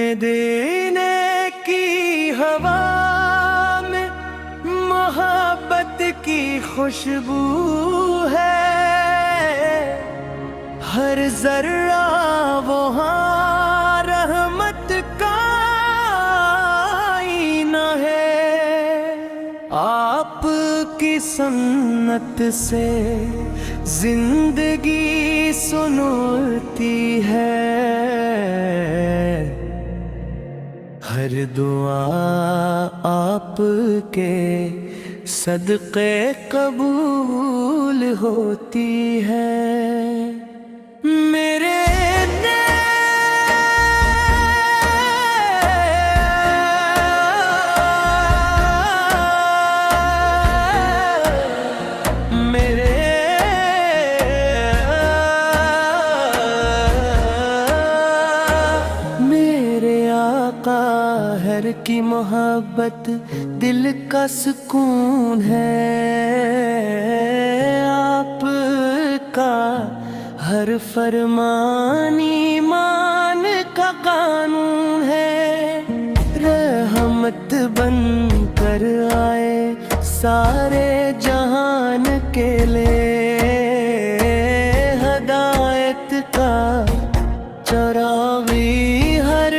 मदीने की हवा में मोहब्बत की खुशबू है। हर जर्रा वहाँ रहमत का आईना है। आपकी सन्नत से जिंदगी सुनती है। हर दुआ आपके सदक़े कबूल होती है। मेरे की मोहब्बत दिल का सुकून है। आपका हर फरमान ईमान का कानून है। रहमत बन कर आए सारे जहान के लिए। हदायत का चरागी हर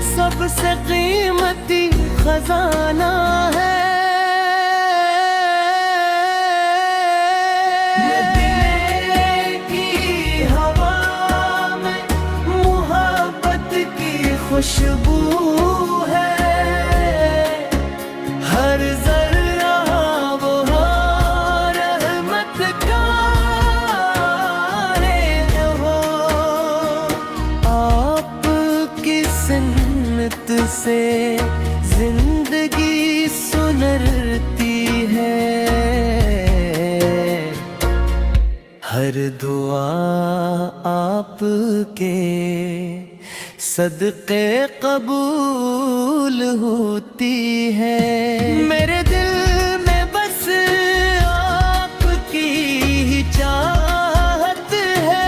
सबसे कीमती खजाना है। मदीने की हवा में मोहब्बत की खुशबू है। हर जर्रा वो रहमत का हो। आपकी से जिंदगी सुनरती है। हर दुआ आपके सदक़े कबूल होती है। मेरे दिल में बस आपकी ही चाहत है।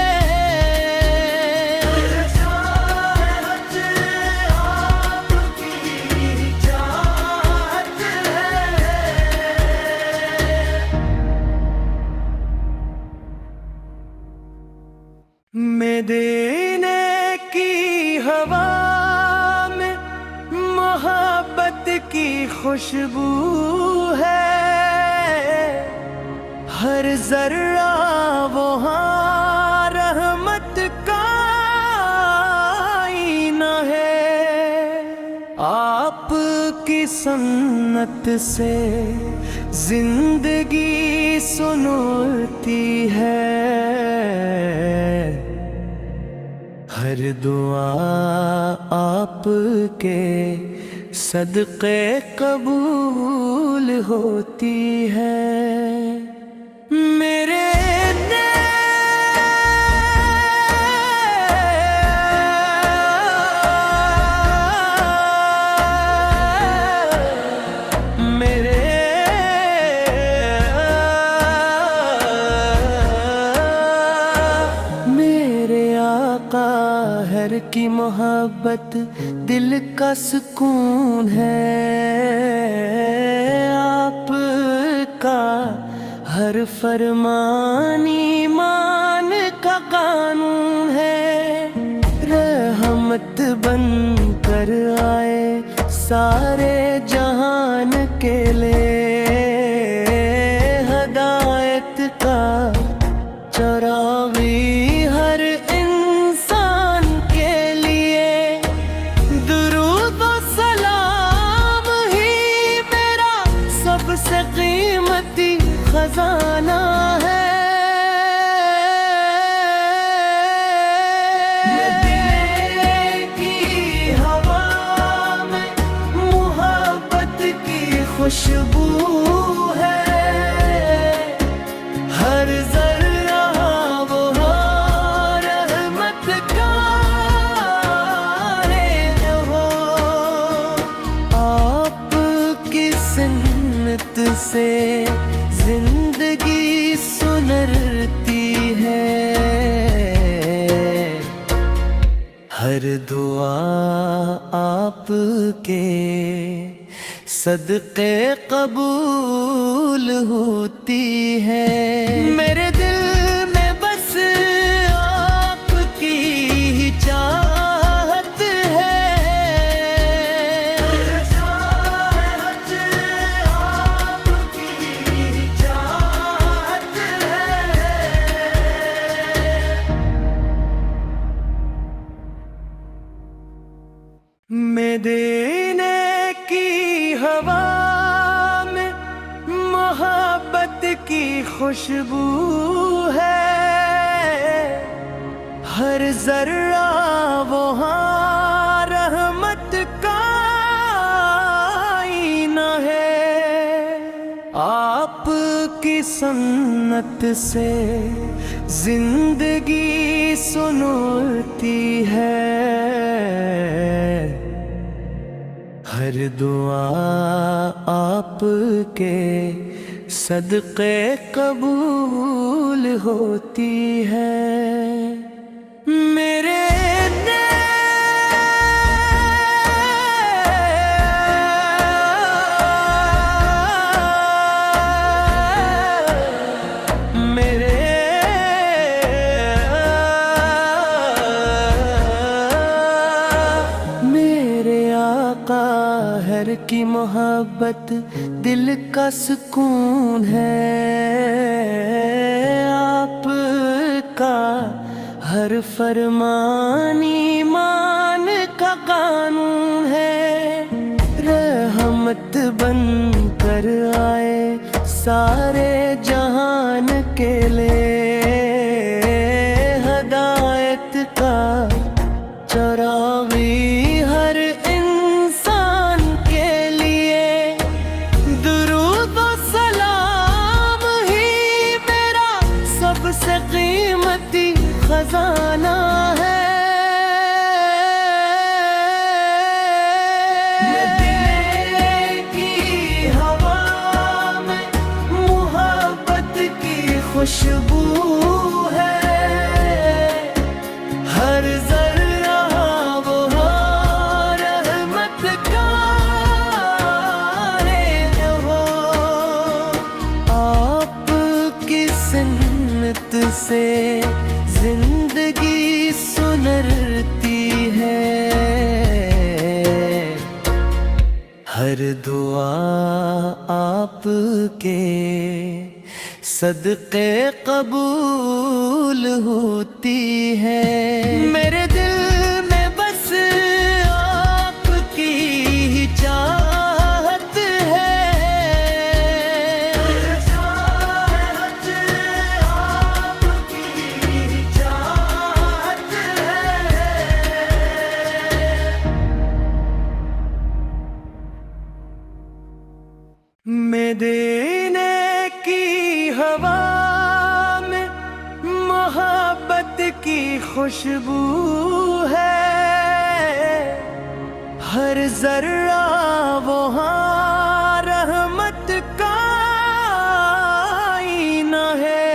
मदीने की हवा में मोहब्बत की खुशबू है। हर जर्रा वहाँ रहमत का आईना है। आपकी सन्नत से जिंदगी सुनती है। हर दुआ आपके सदक़े कबूल होती है। मेरे की मोहब्बत दिल का सुकून है। आपका हर फरमान ईमान का कानून है। रहमत बन कर आए सारे जहान के लिए। हदायत का चरागी हर सबसे कीमती खजाना है। मदीने की हवा में मोहब्बत की खुशबू है। हर जर्रा वो रहमत का हो। आपकी से जिंदगी जिंदगी सुनरती है, हर दुआ आपके सदक़े कबूल होती है। मेरे दिल में बस आपकी ही चाहत है, आपकी ही चाहत है। मदीने की हवा में मोहब्बत की खुशबू है, हर जर्रा वहाँ रहमत का आईना है। आपकी सन्नत से जिंदगी सुनती है, हर दुआ आपके सदक़े कबूल होती है। मेरे की मोहब्बत दिल का सुकून है, आपका हर फरमान ईमान का कानून है। रहमत बन कर आए सारे जहान के लिए, हदायत का चरागी हर इंसान के लिए। दुरूद व सलाम ही मेरा सबसे कीमती खजाना है। मदीने की हवा में मोहब्बत की खुशबू है, हर जर्रा वो रहमत का हो। आपकी सुन्नत से जिंदगी सुनरती है, हर दुआ आपके सदक़े कबूल होती है। मेरे दिल में बस आपकी ही चाहत है, आपकी ही चाहत है। मदीने की हवा में मोहब्बत की खुशबू है, हर जर्रा वहाँ रहमत का आईना है।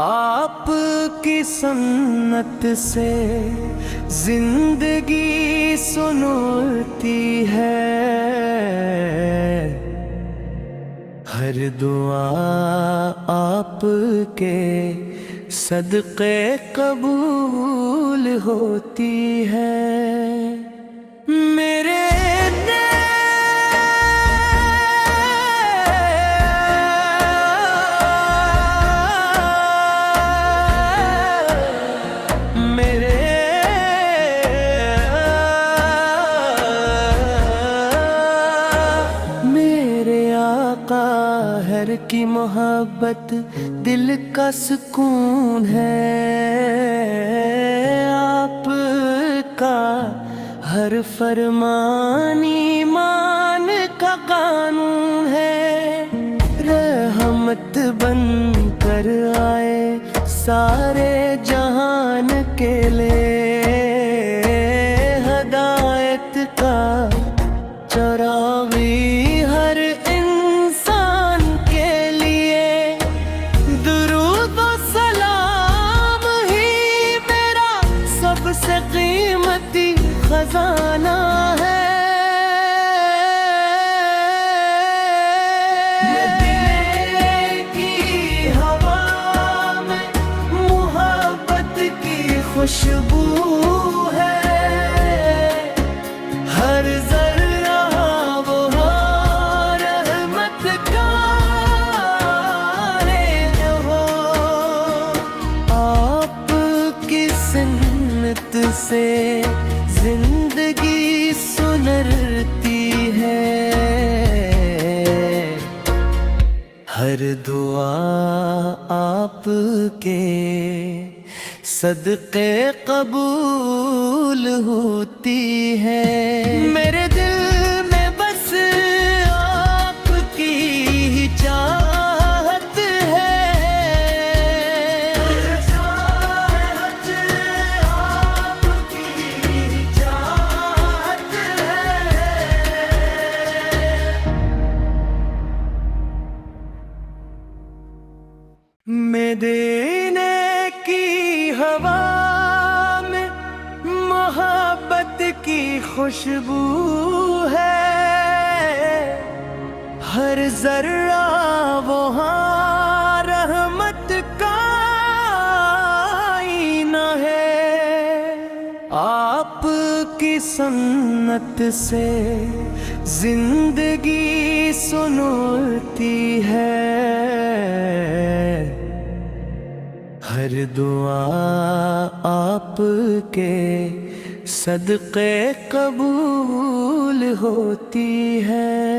आपकी सन्नत से जिंदगी सुनती है, हर दुआ आपके सदक़े कबूल होती है। मेरे हर की मोहब्बत दिल का सुकून है, आपका हर फरमान ईमान का कानून है। रहमत बन कर आए सारे जहान के लिए, हदायत का चरागी हर इंसान के लिए। खुशबू है, हर जर्रा वो रहमत का है वो। आपकी सुन्नत से जिंदगी सुनरती है, हर दुआ आपके सदक़े कबूल होती है। मेरे दिल में बस आपकी ही चाहत है, आपकी ही चाहत है। मदीने की हवा में मोहब्बत की खुशबू है, हर जर्रा वहाँ रहमत का आईना है। आपकी सुन्नत से जिंदगी सुनती है, हर दुआ आपके सदक़े कबूल होती है।